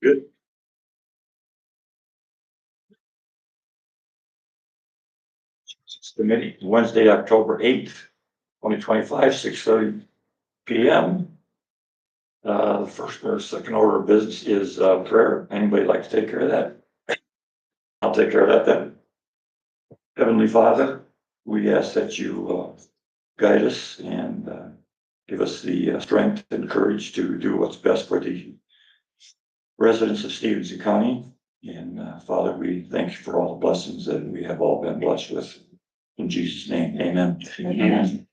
Good. Committee, Wednesday, October 8th, 2025, 6:30 PM. The first or second order of business is prayer. Anybody like to take care of that? I'll take care of that then. Heavenly Father, we ask that you guide us and give us the strength and courage to do what's best for the residents of Stephenson County. And Father, we thank you for all the blessings that we have all been blessed with. In Jesus' name, amen. Amen.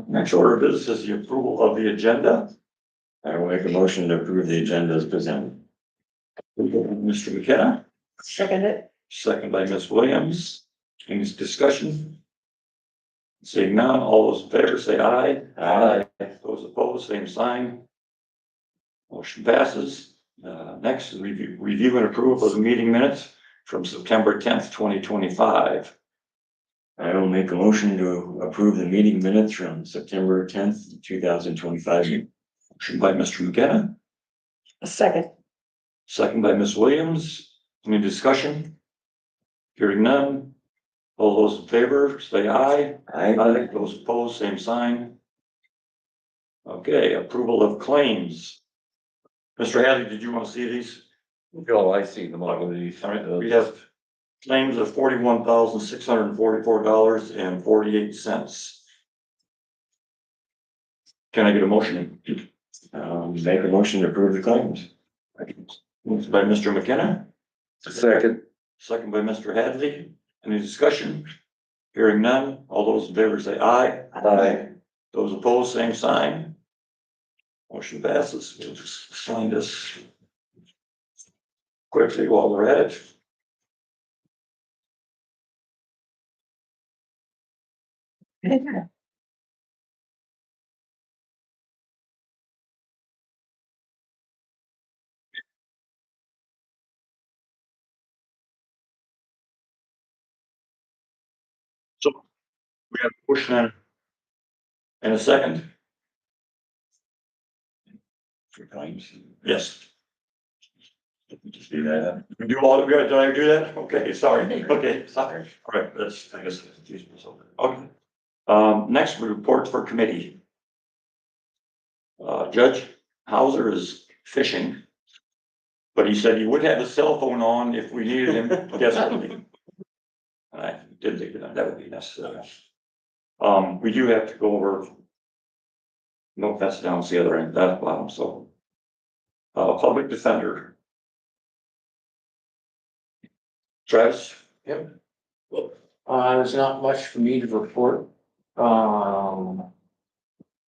Next order of business is the approval of the agenda. I will make a motion to approve the agenda as presented. Mr. McKenna, Second it. second by Ms. Williams. Any discussion? Seeing none, all those in favor say aye. Aye. Those opposed, same sign. Motion passes. Next, review and approve of the meeting minutes from September 10th, 2025. I will make a motion to approve the meeting minutes from September 10th, 2025. Motion by Mr. McKenna, A second. second by Ms. Williams. Any discussion? Hearing none. All those in favor, say aye. Aye. Those opposed, same sign. Okay, approval of claims. Mr. Hadley, did you want to see these? Oh, I see them all. These. All right, we have claims of $41,644.48. Can I get a motion? Make a motion to approve the claims. Moved by Mr. McKenna, Second. second by Mr. Hadley. Any discussion? Hearing none. All those in favor say aye. Aye. Those opposed, same sign. Motion passes. We'll just sign this quickly while we're at it. So we have a motion and a second. For claims? Yes. Just do that. We do all, did I do that? Okay, sorry. Okay, sorry. All right, that's, I guess, excuse me. Okay. Next, report for committee. Judge Hauser is fishing, but he said he would have his cell phone on if we needed him desperately. I didn't think that would be necessary. We do have to go over. No, that's down the other end, that's bottom, so. Public defender. Travis? Yep. There's not much for me to report. But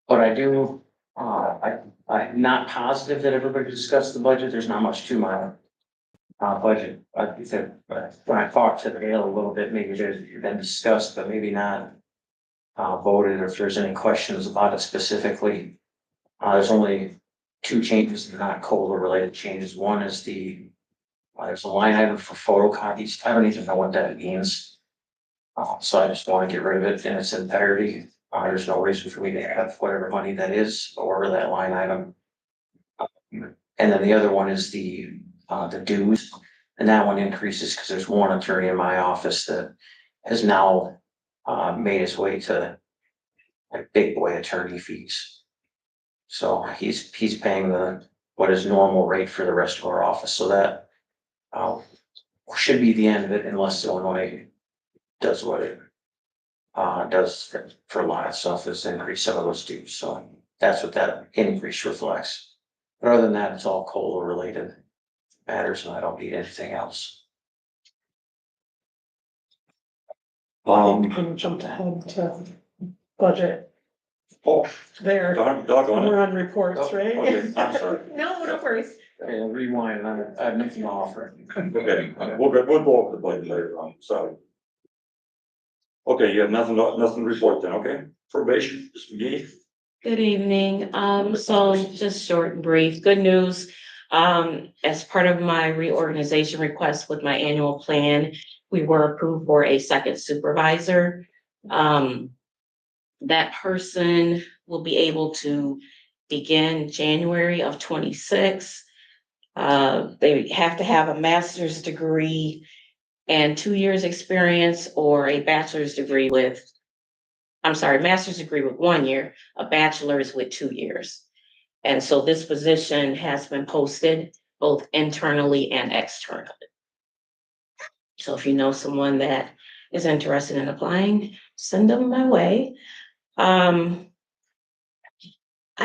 I do, I'm not positive that everybody discussed the budget. There's not much to my budget. I said, when I talked to Dale a little bit, maybe there's been discussed, but maybe not voted, or if there's any questions about it specifically. There's only two changes, they're not COLA related changes. One is there's a line item for photocopies. I don't even know what that means. So I just want to get rid of it in its entirety. There's no reason for me to have whatever money that is or that line item. And then the other one is the dues, and that one increases because there's one attorney in my office that has now made his way to like big boy attorney fees. So he's paying what is normal rate for the rest of our office, so that should be the end of it, unless Illinois does what it does for a lot of stuff, is increase some of those dues. So that's what that increase reflects. But other than that, it's all COLA related matters, and I don't need anything else. And jumped ahead to budget Oh, there. doggone We're it. on reports, right? Okay, I'm sorry. No, no worries. Okay, rewind, I have nothing to offer. Okay, we'll go over the budget later on, sorry. Okay, you have nothing to report then, okay? Probation, Ms. McGee. Good evening. So just short and brief, good news. As part of my reorganization request with my annual plan, we were approved for a second supervisor. That person will be able to begin January of 26. They have to have a master's degree and 2 years experience or a bachelor's degree with, master's degree with 1 year, a bachelor's with 2 years. And so this position has been posted both internally and externally. So if you know someone that is interested in applying, send them my way. I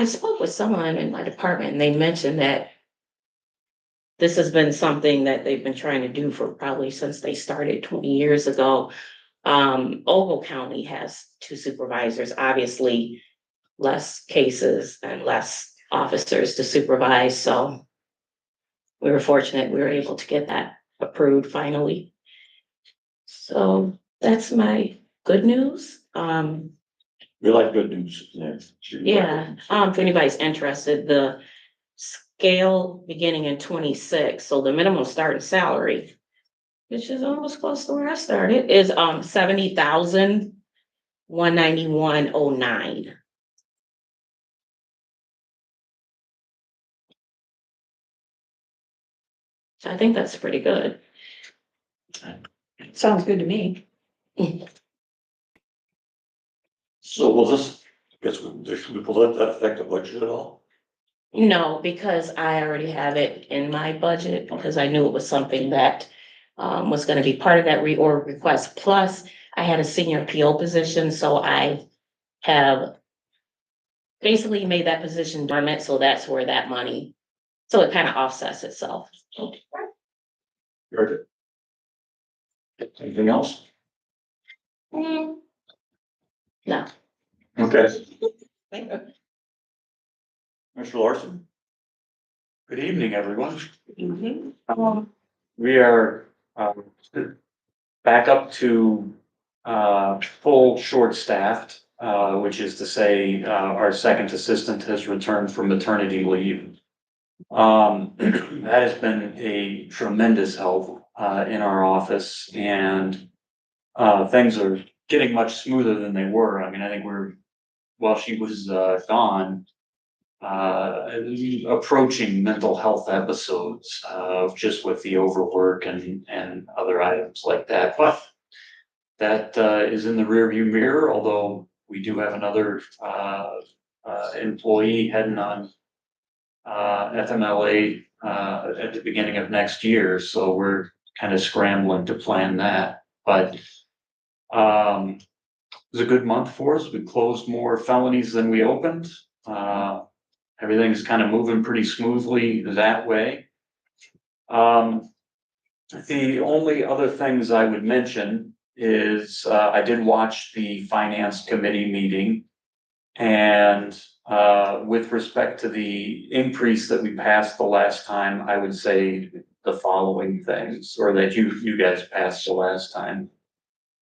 spoke with someone in my department and they mentioned that this has been something that they've been trying to do for probably since they started 20 years ago. Ogle County has 2 supervisors, obviously less cases and less officers to supervise, so we were fortunate we were able to get that approved finally. So that's my good news. We like good news. Yeah, if anybody's interested, the scale beginning in 26, so the minimum starting salary, which is almost close to where I started, is 70,191.09. So I think that's pretty good. Sounds good to me. So will this, will that affect the budget at all? No, because I already have it in my budget, because I knew it was something that was gonna be part of that reorg request. Plus, I had a senior PO position, so I have basically made that position dormant, so that's where that money, so it kind of offsets itself. Very good. Anything else? Mm, No. Okay. Mr. Larson? Good evening, everyone. Mhm. We are back up to full short-staffed, which is to say, our second assistant has returned from maternity leave. That has been a tremendous help in our office, and things are getting much smoother than they were. I mean, I think while she was gone, approaching mental health episodes, just with the overwork and other items like that. But that is in the rearview mirror, although we do have another employee heading on FMLA at the beginning of next year, so we're kind of scrambling to plan that. But it was a good month for us. We closed more felonies than we opened. Everything's kind of moving pretty smoothly that way. The only other things I would mention is I did watch the finance committee meeting. And with respect to the increase that we passed the last time, I would say the following things, or that you guys passed the last time.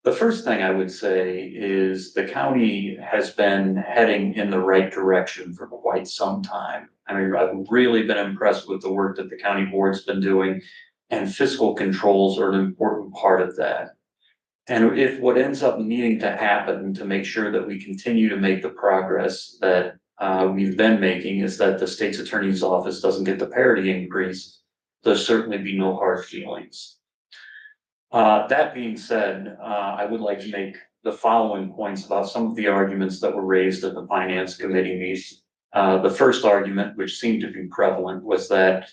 The first thing I would say is the county has been heading in the right direction for quite some time. I mean, I've really been impressed with the work that the county board's been doing, and fiscal controls are an important part of that. And if what ends up needing to happen to make sure that we continue to make the progress that we've been making is that the state's attorney's office doesn't get the parity increase, there'll certainly be no hard feelings. That being said, I would like to make the following points about some of the arguments that were raised at the finance committee meeting. The first argument, which seemed to be prevalent, was that,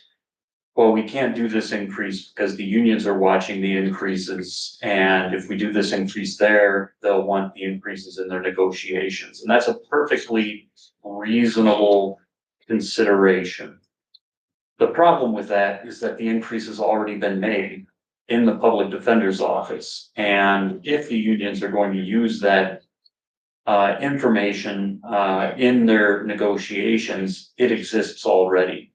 well, we can't do this increase because the unions are watching the increases. And if we do this increase there, they'll want the increases in their negotiations. And that's a perfectly reasonable consideration. The problem with that is that the increase has already been made in the public defender's office. And if the unions are going to use that information in their negotiations, it exists already.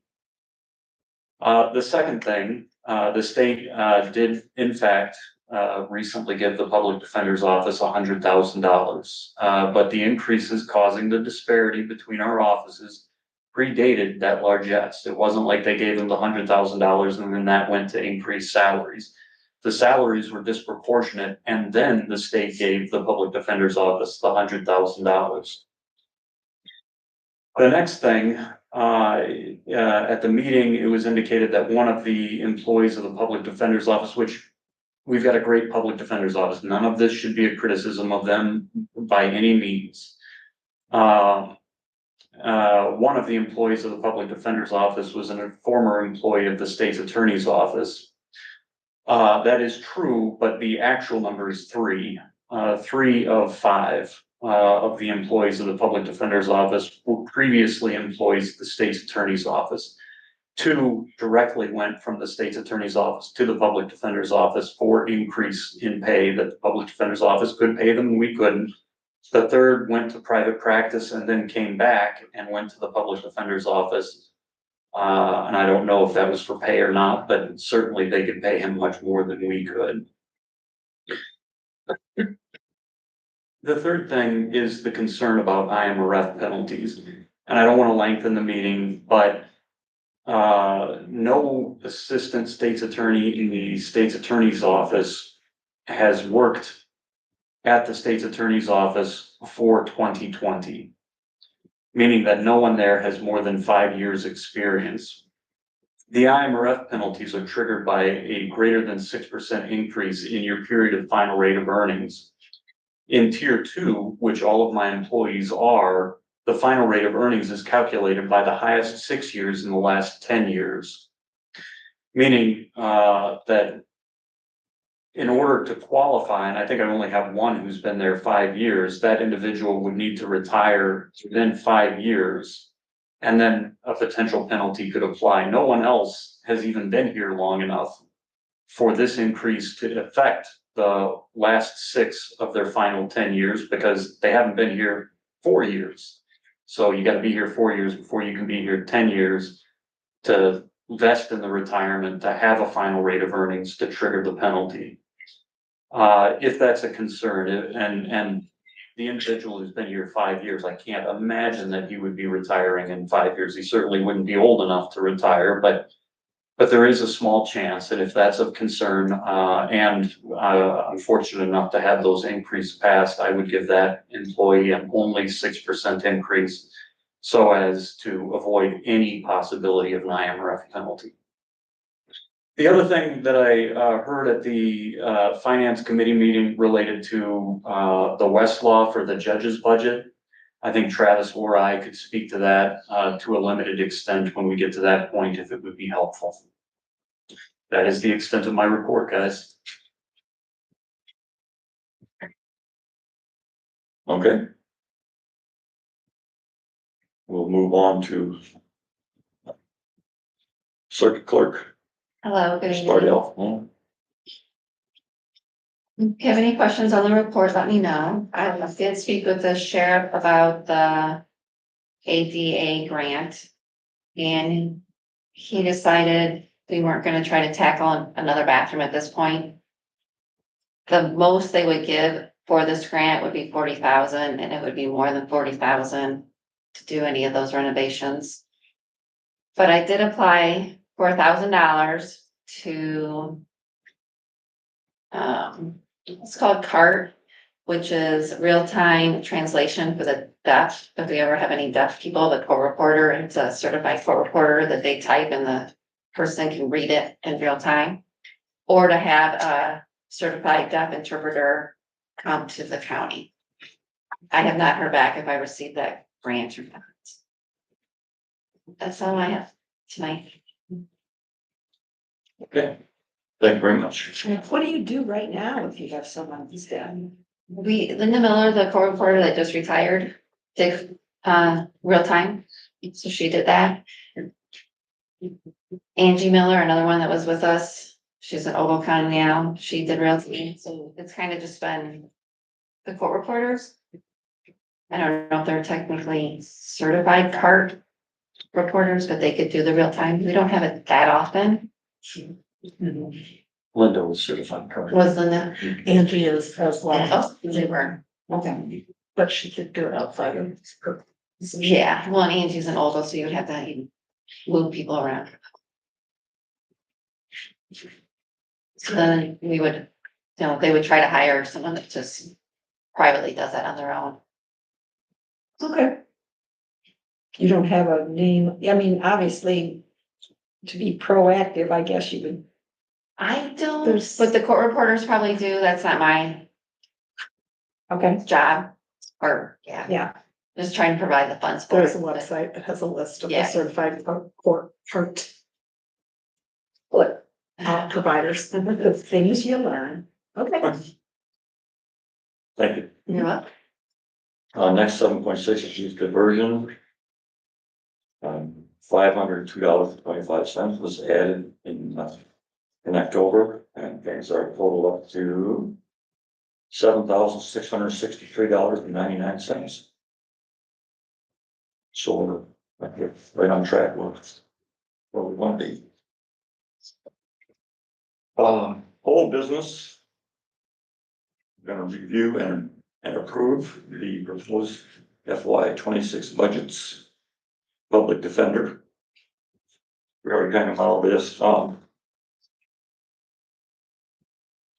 The second thing, the state did in fact recently give the public defender's office $100,000. But the increases causing the disparity between our offices predated that largesse. It wasn't like they gave them the $100,000 and then that went to increase salaries. The salaries were disproportionate, and then the state gave the public defender's office the $100,000. The next thing, at the meeting, it was indicated that one of the employees of the public defender's office, which we've got a great public defender's office, none of this should be a criticism of them by any means. One of the employees of the public defender's office was a former employee of the state's attorney's office. That is true, but the actual number is three. 3 of 5 of the employees of the public defender's office were previously employees of the state's attorney's office. 2 directly went from the state's attorney's office to the public defender's office for increase in pay that the public defender's office could pay them, we couldn't. The third went to private practice and then came back and went to the public defender's office. And I don't know if that was for pay or not, but certainly they could pay him much more than we could. The third thing is the concern about IMRF penalties. And I don't want to lengthen the meeting, but no assistant state's attorney in the state's attorney's office has worked at the state's attorney's office for 2020. Meaning that no one there has more than 5 years experience. The IMRF penalties are triggered by a greater than 6% increase in your period of final rate of earnings. In tier 2, which all of my employees are, the final rate of earnings is calculated by the highest 6 years in the last 10 years. Meaning that in order to qualify, and I think I only have one who's been there 5 years, that individual would need to retire within 5 years. And then a potential penalty could apply. No one else has even been here long enough for this increase to affect the last 6 of their final 10 years because they haven't been here 4 years. So you gotta be here 4 years before you can be here 10 years to vest in the retirement, to have a final rate of earnings to trigger the penalty. If that's a concern, and the individual who's been here 5 years, I can't imagine that he would be retiring in 5 years. He certainly wouldn't be old enough to retire, but there is a small chance that if that's of concern, and I'm fortunate enough to have those increases passed, I would give that employee an only 6% increase so as to avoid any possibility of an IMRF penalty. The other thing that I heard at the finance committee meeting related to the Westlaw for the judge's budget. I think Travis or I could speak to that to a limited extent when we get to that point, if it would be helpful. That is the extent of my report, guys. Okay. We'll move on to circuit clerk. Hello, good Start evening. off. If you have any questions on the report, let me know. I did speak with the sheriff about the ADA grant. And he decided we weren't gonna try to tackle another bathroom at this point. The most they would give for this grant would be 40,000, and it would be more than 40,000 to do any of those renovations. But I did apply for $1,000 to it's called CART, which is real-time translation for the deaf. If we ever have any deaf people, the court reporter, it's a certified court reporter that they type and the person can read it in real time. Or to have a certified deaf interpreter come to the county. I have not heard back if I received that grant or not. That's all I have tonight. Okay, thank you very much. What do you do right now if you have someone who's deaf? Linda Miller, the court reporter that just retired, did real time, so she did that. Angie Miller, another one that was with us, she's in Ogle County now, she did real time, so it's kind of just been the court reporters. I don't know if they're technically certified CART reporters, but they could do the real time. We don't have it that often. Linda was certified correct. Was Linda? Angie is as well. Oh, they were. Okay. But she could do it outside of. Yeah, well, and Angie's an older, so you would have to move people around. So then we would, they would try to hire someone that just privately does that on their own. Okay. You don't have a name, I mean, obviously, to be proactive, I guess you would. I don't, There's- but the court reporters probably do, that's not my Okay, job, or, yeah, yeah, just trying to provide the funds for there's it. a website that has a list of the Yeah. certified court providers, the things you learn. Okay. Thank you. You're welcome. Next 7.6 is youth conversion. $502.25 was added in October, and things are total up to $7,663.99. So we're right on track with where we want to be. Whole business. Going to review and approve the proposed FY26 budgets. Public defender. We already kind of all this, to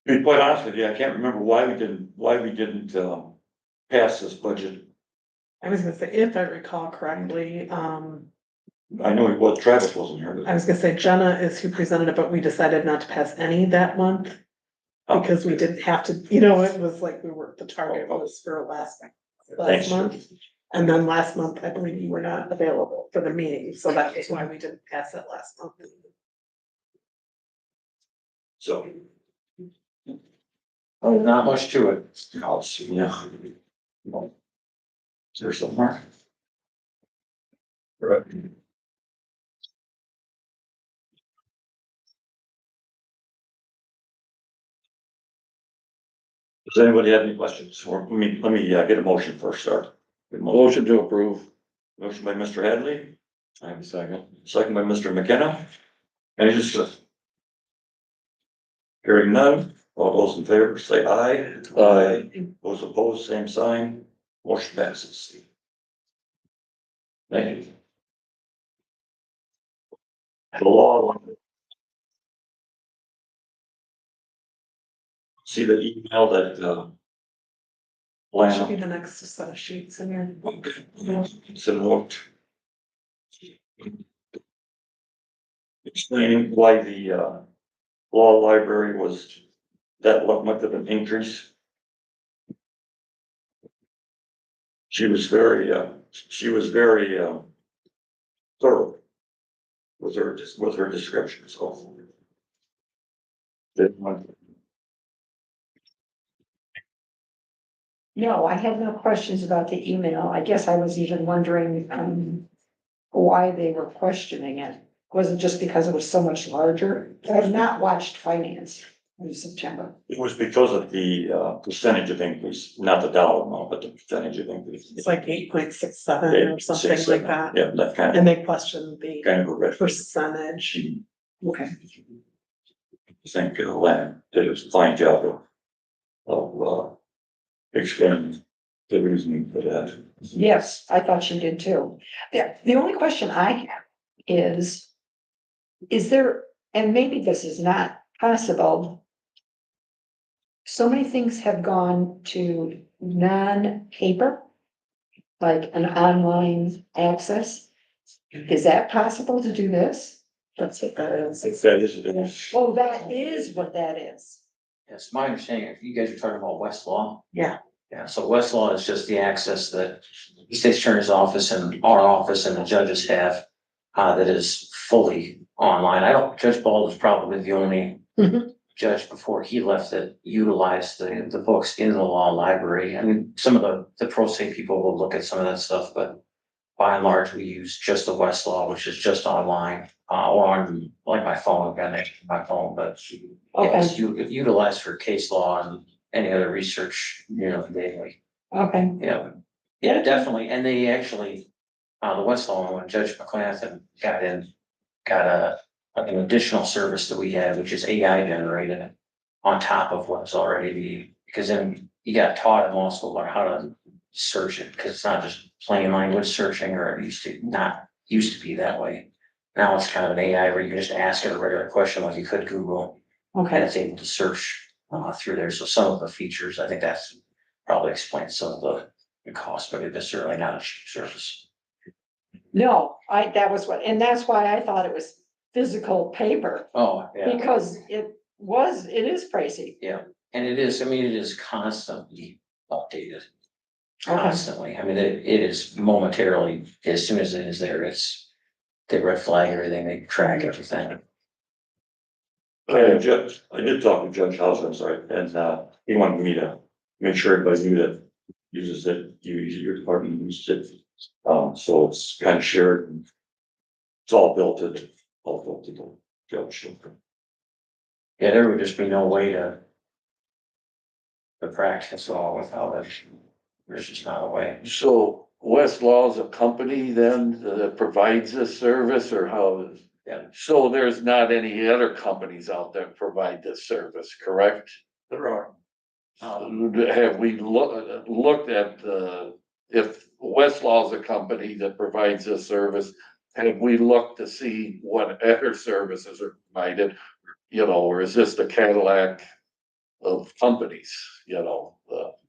be quite honest with you, I can't remember why we didn't pass this budget. I was gonna say, if I recall correctly, I know it was, Travis wasn't here. I was gonna say Jenna is who presented it, but we decided not to pass any that month. Oh. Because we didn't have to, it was like we were, the target was for last Thanks. month. And then last month, I believe you were not available for the meeting, so that was why we didn't pass it last month. So, Not much to it. I'll see, yeah. Is there somewhere? Right. Does anybody have any questions? Or let me get a motion first, start. Motion to approve. Motion by Mr. Hadley, I have a second. second by Mr. McKenna. Any discussion? Hearing none, all those in favor say aye. Aye. Those opposed, same sign, motion passes. Thank you. The law. See the email that, Should be Lana, the next set of sheets in here. it's in note. Explaining why the, law library was that much of an increase. She was very thorough with her description, so. Didn't want- No, I had no questions about the email. I guess I was even wondering, why they were questioning it. Was it just because it was so much larger? I have not watched finance in September. It was because of the percentage of increase, not the dollar amount, but the percentage of increase. It's like 8.67 or something like that. Yeah, that kind And of, they questioned the kind of a red. percentage. Okay. I think Len did a fine job of explaining the reasoning for that. Yes, I thought she did too. The only question I have is there, and maybe this is not possible. So many things have gone to non-paper, like an online access. Is that possible to do this? That's what that is. That is, Oh, that is what that is. Yes, my understanding, you guys are talking about Westlaw. Yeah. Yeah, so Westlaw is just the access that the state's attorney's office and our office and the judges have. That is fully online. Judge Ball was probably the only Mhm. judge before he left that utilized the books in the law library. I mean, some of the pro se people will look at some of that stuff, but by and large, we use just the Westlaw, which is just online, or on like my phone, I've got it on my phone, but yeah, it's utilized for case law and any other research, daily. Okay, Yeah, yeah, definitely. And they actually, the Westlaw, when Judge McClathan got an additional service that we had, which is AI generated on top of what's already because then you got taught in law school about how to search it, because it's not just plain language searching, or it used to be that way. Now it's kind of an AI where you can just ask it a regular question like you could Google, and okay. it's able to search through there. So some of the features, I think that's probably explains some of the cost, but it is certainly not a cheap service. No, that was what, and that's why I thought it was physical paper, Oh, yeah, because it is pricey. and it is, I mean, it is constantly updated. Okay. Constantly, I mean, it is momentarily, as soon as it is there, they red flag everything, they track everything. I did talk to Judge Hauser, I'm sorry, and, he wanted me to make sure everybody knew that uses it, your department uses it. So it's kind of shared. And it's all built to the judge. Yeah, there would just be no way to practice all without it. There's just not a way. So Westlaw is a company then that provides this service or how? Yeah. So there's not any other companies out there provide this service, correct? There are. Have we looked at if Westlaw is a company that provides this service? Have we looked to see what other services are provided? You know, or is this the Cadillac of companies, you know?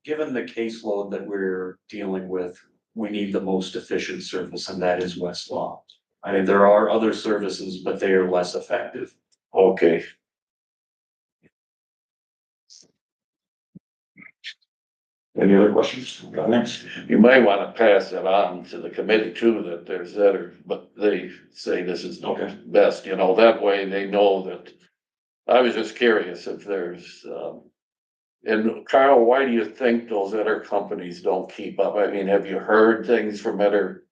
Given the caseload that we're dealing with, we need the most efficient service, and that is Westlaw. I mean, there are other services, but they are less effective. Okay. Any other questions, comments? You might wanna pass it on to the committee too, that there's other, but they say this is Okay. best, you know, that way they know that. I was just curious if there's, and Carl, why do you think those other companies don't keep up? I mean, have you heard things from other,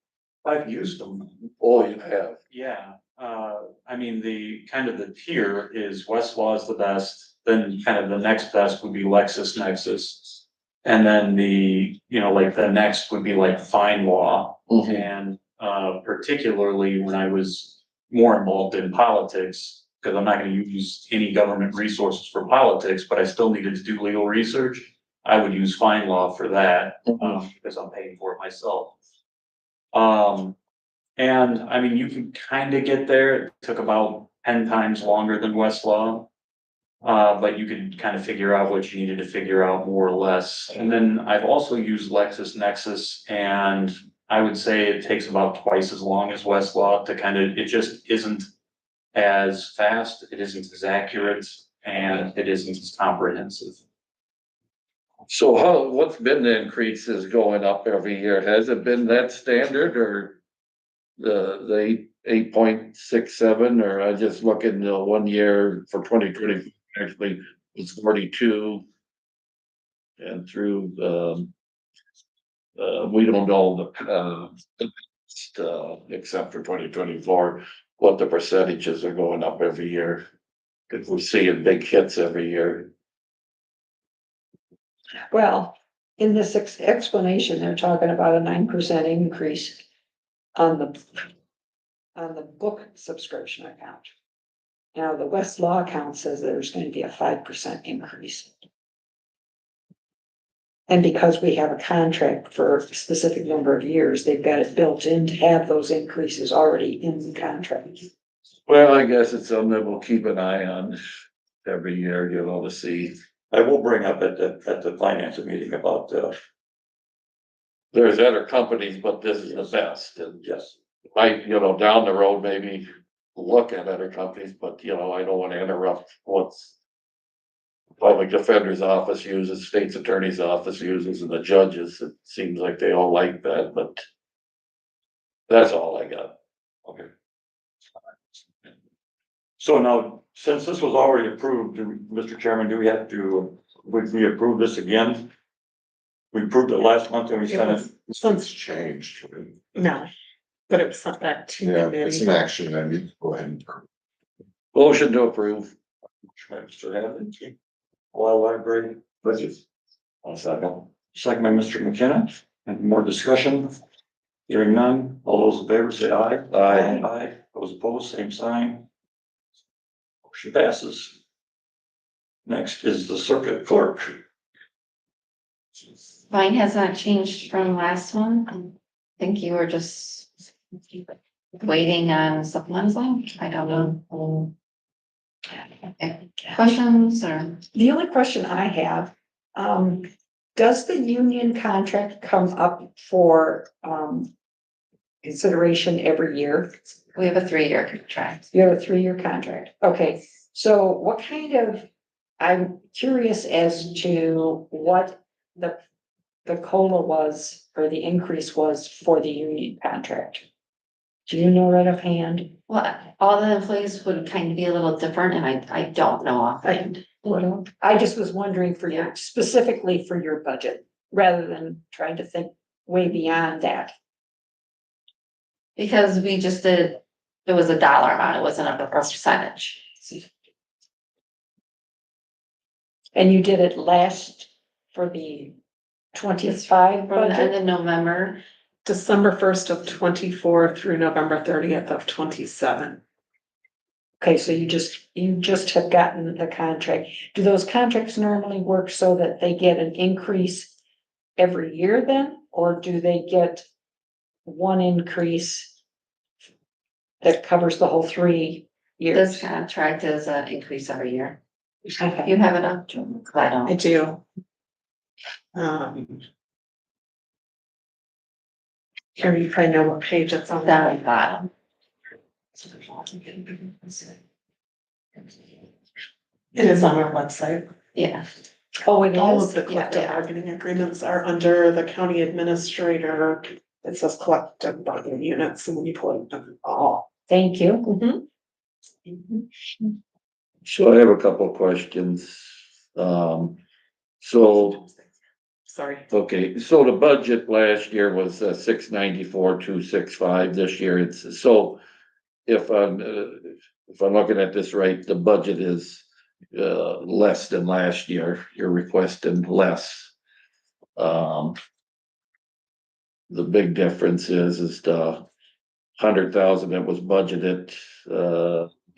I've used them. oh, you have, Yeah, I mean, the kind of the tier is Westlaw is the best, then kind of the next best would be LexisNexis. And then like the next would be like FindLaw. And particularly when I was more involved in politics, because I'm not gonna use any government resources for politics, but I still needed to do legal research. I would use FindLaw for that, because I'm paying for it myself. And I mean, you can kind of get there. It took about 10 times longer than Westlaw. But you could kind of figure out what you needed to figure out more or less. And then I've also used LexisNexis, and I would say it takes about twice as long as Westlaw to kind of, it just isn't as fast, it isn't as accurate, and it isn't as comprehensive. so what's been the increases going up every year? Has it been that standard or? The 8.67, or I just look in the 1 year for 2020, actually it's 42. And through, we don't know except for 2024, what the percentages are going up every year. Cause we're seeing big hits every year. Well, in this explanation, they're talking about a 9% increase on the book subscription account. Now, the Westlaw account says there's going to be a 5% increase. And because we have a contract for a specific number of years, they've got it built in to have those increases already in the contract. Well, I guess it's something that we'll keep an eye on every year, you know, to see. I will bring up at the finance meeting about, There's other companies, but this is the best, and yes, might, you know, down the road, maybe look at other companies, but you know, I don't wanna interrupt what's. Public Defender's Office uses, State's Attorney's Office uses, and the judges, it seems like they all like that, but. That's all I got. okay. So now, since this was already approved, Mr. Chairman, would we approve this again? We approved it last month and we sent it. Something's changed. No, but it was not that too. Yeah, it's an action, I need to go ahead and. Motion to approve. Mr. Hadley, Law Library budget. Second by Mr. McKenna. Any more discussion? Hearing none, all those in favor say aye. Aye. Aye, those opposed, same sign. Motion passes. Next is the circuit clerk. Mine has not changed from last one. I think you were just waiting on supplemental. I don't know. Questions or? The only question I have, does the union contract come up for, consideration every year? We have a 3-year contract. You have a 3-year contract. Okay, so what kind of, I'm curious as to what the COLA was, or the increase was for the union contract. Do you know right offhand? Well, all the employees would kind of be a little different, and I don't know offhand. I just was wondering for Yeah. your, specifically for your budget, rather than trying to think way beyond that. Because we just did, it was a dollar amount, it wasn't a percentage. And you did it last for the 25 From the end budget? of November, December 1st of 24 through November 30th of 27. Okay, so you just have gotten the contract. Do those contracts normally work so that they get an increase every year then? Or do they get one increase that covers the whole 3 years? this contract is an increase every year. Okay. You have it up, June, 'cause I I don't. do. Here, you probably know what page it's on. Down at the bottom. It is on our website. Yeah, Oh, it All of is? the Yeah, collective they are. bargaining agreements are under the county administrator. It says collective bargaining units, and when you pull it them all. Thank you. So I have a couple of questions. So, Sorry. okay, so the budget last year was 694, 265. This year it's, so if I'm looking at this right, the budget is less than last year. You're requesting less. The big difference is the 100,000 that was budgeted,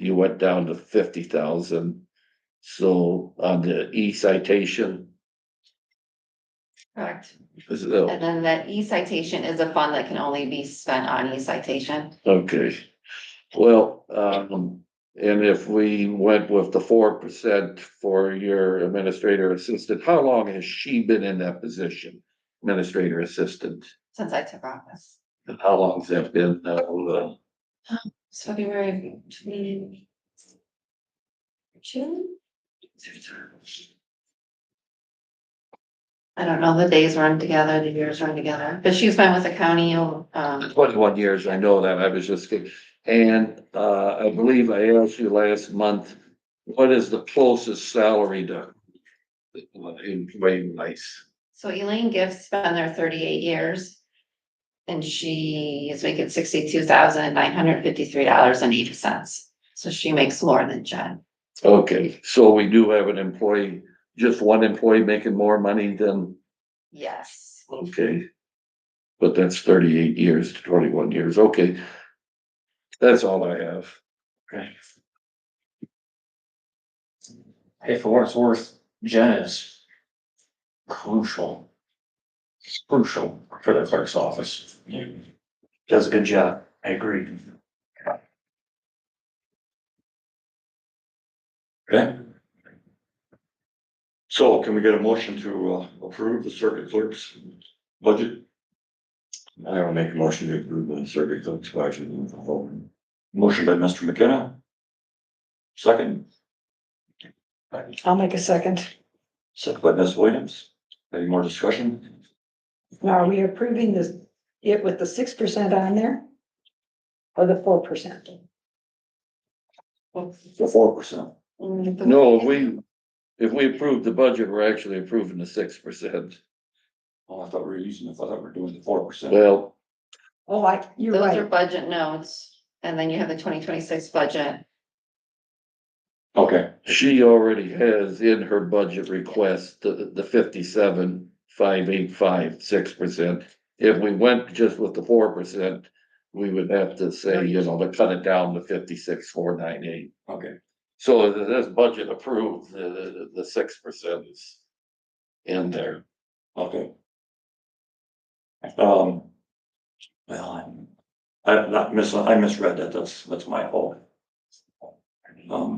you went down to 50,000. So on the e-citation, correct. is And then that e-citation is a fund that can only be spent on e-citation. okay. Well, and if we went with the 4% for your administrator assistant, how long has she been in that position? Administrator assistant, Since I took office. and how long has that been? It's February 22. I don't know, the days run together, the years run together, but she's been with the county, 21 years, I know that, I was just kidding. And, I believe I asked you last month, what is the closest salary to employee wise? so Elaine Gift's been there 38 years. And she is making $62,953.80. So she makes more than Jen. Okay, so we do have an employee, just one employee making more money than, Yes. okay. But that's 38 years to 21 years, okay. That's all I have. Okay. Hey, for what it's worth, Jen is crucial for the clerk's office. Does a good job. I agree. Okay. So can we get a motion to approve the circuit clerk's budget? I will make a motion to approve the circuit clerk's budget. Motion by Mr. McKenna. Second. I'll make a second. Second by Ms. Williams. Any more discussion? Now, are we approving this, it with the 6% on there? Or the 4%? The 4%. No, if we approve the budget, we're actually approving the 6%. Oh, I thought we were using, I thought we were doing the 4%. Well, Oh, you're Those are right. budget notes. And then you have the 2026 budget. Okay, she already has in her budget request the 57,585, 6%. If we went just with the 4%, we would have to say, to cut it down to 56,498. okay. So this budget approved, the 6% is in there. Okay. Well, I misread that, that's my fault.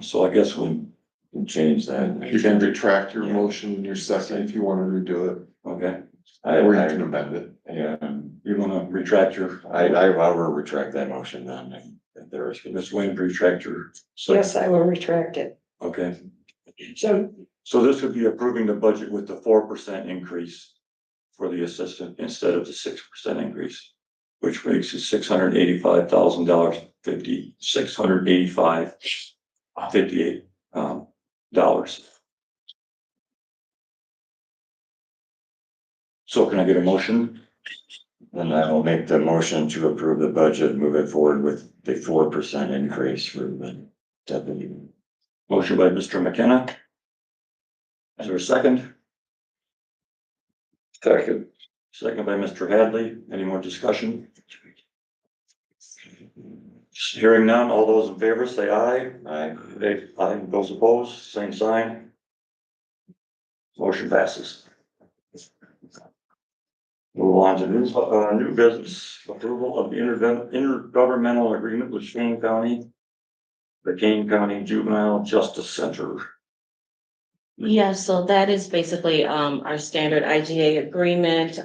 So I guess we Can change that. You can retract your motion, your second, if you wanna redo it. okay, Or you I, can amend it. yeah, You wanna retract your, I will retract that motion then, if there is. Ms. Wayne, retract your. Yes, I will retract it. Okay, So, so this would be approving the budget with the 4% increase for the assistant instead of the 6% increase, which makes it $685,000, $685,58 dollars. So can I get a motion? Then I will make the motion to approve the budget, move it forward with the 4% increase for the deputy. Motion by Mr. McKenna. Is there a second? Second. Second by Mr. Hadley. Any more discussion? Hearing none, all those in favor say aye. Aye. Aye, those opposed, same sign. Motion passes. Move on to new business, approval of the intergovernmental agreement with Kane County, the Kane County Juvenile Justice Center. Yeah, so that is basically, our standard IGA agreement,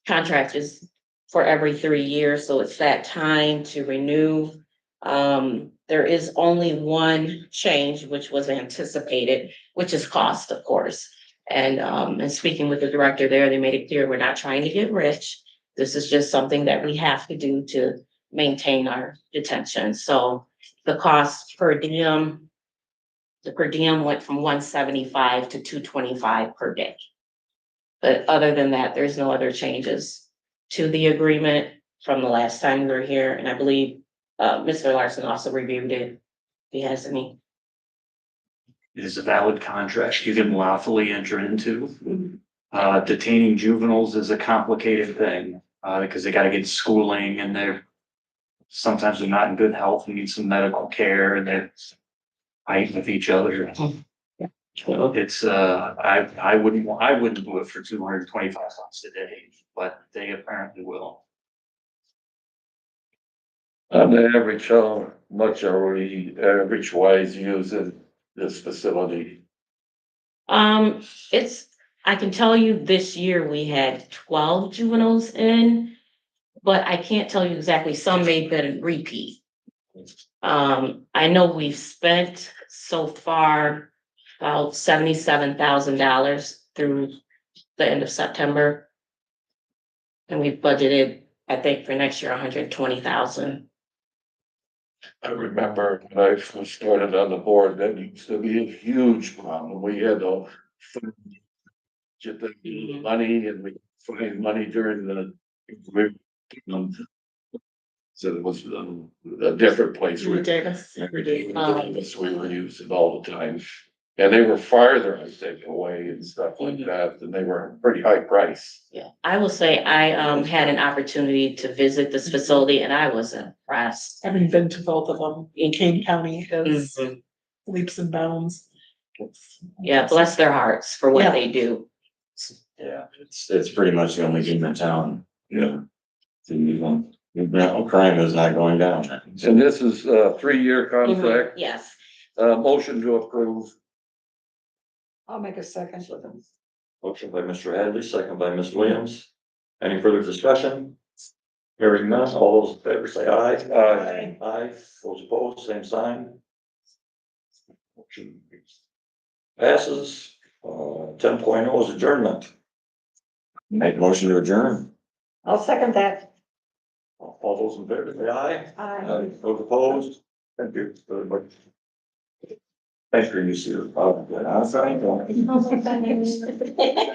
contract is for every 3 years, so it's that time to renew. There is only one change, which was anticipated, which is cost, of course. And speaking with the director there, they made it clear, we're not trying to get rich. This is just something that we have to do to maintain our detention. So the cost per diem, the per diem went from 175 to 225 per day. But other than that, there's no other changes to the agreement from the last time we were here, and I believe Mr. Larson also reviewed it. If he has any. It is a valid contract you can lawfully enter into. Detaining juveniles is a complicated thing, because they gotta get schooling and sometimes they're not in good health and need some medical care and they're fighting with each other. It's, I wouldn't do it for $225 a day, but they apparently will. On the average, how much are we average wise using this facility? I can tell you this year we had 12 juveniles in, but I can't tell you exactly, some may have been repeat. I know we've spent so far about $77,000 through the end of September. And we've budgeted, I think, for next year, 120,000. I remember when I first started on the board, that used to be a huge problem. We had to get the money and we find money during the. So it was a different place. We were using all the time. And they were farther, I think, away and stuff like that, and they were pretty high price. Yeah, I will say I had an opportunity to visit this facility and I was impressed. having been to both of them, Kane County is Mhm. leaps and bounds. Yeah, bless their hearts for what Yeah. they do. Yeah, it's pretty much the only game in town, you know. Crime is not going down. And this is a 3-year contract, Yes. motion to approve. I'll make a second. Motion by Mr. Hadley, second by Ms. Williams. Any further discussion? Hearing none, all those in favor say aye. Aye. Aye, those opposed, same sign. Motion passes. 10.0 is adjournment. Make motion to adjourn. I'll second that. All those in favor say aye. Aye. Those opposed? Thank you very much. Thanks for your use of.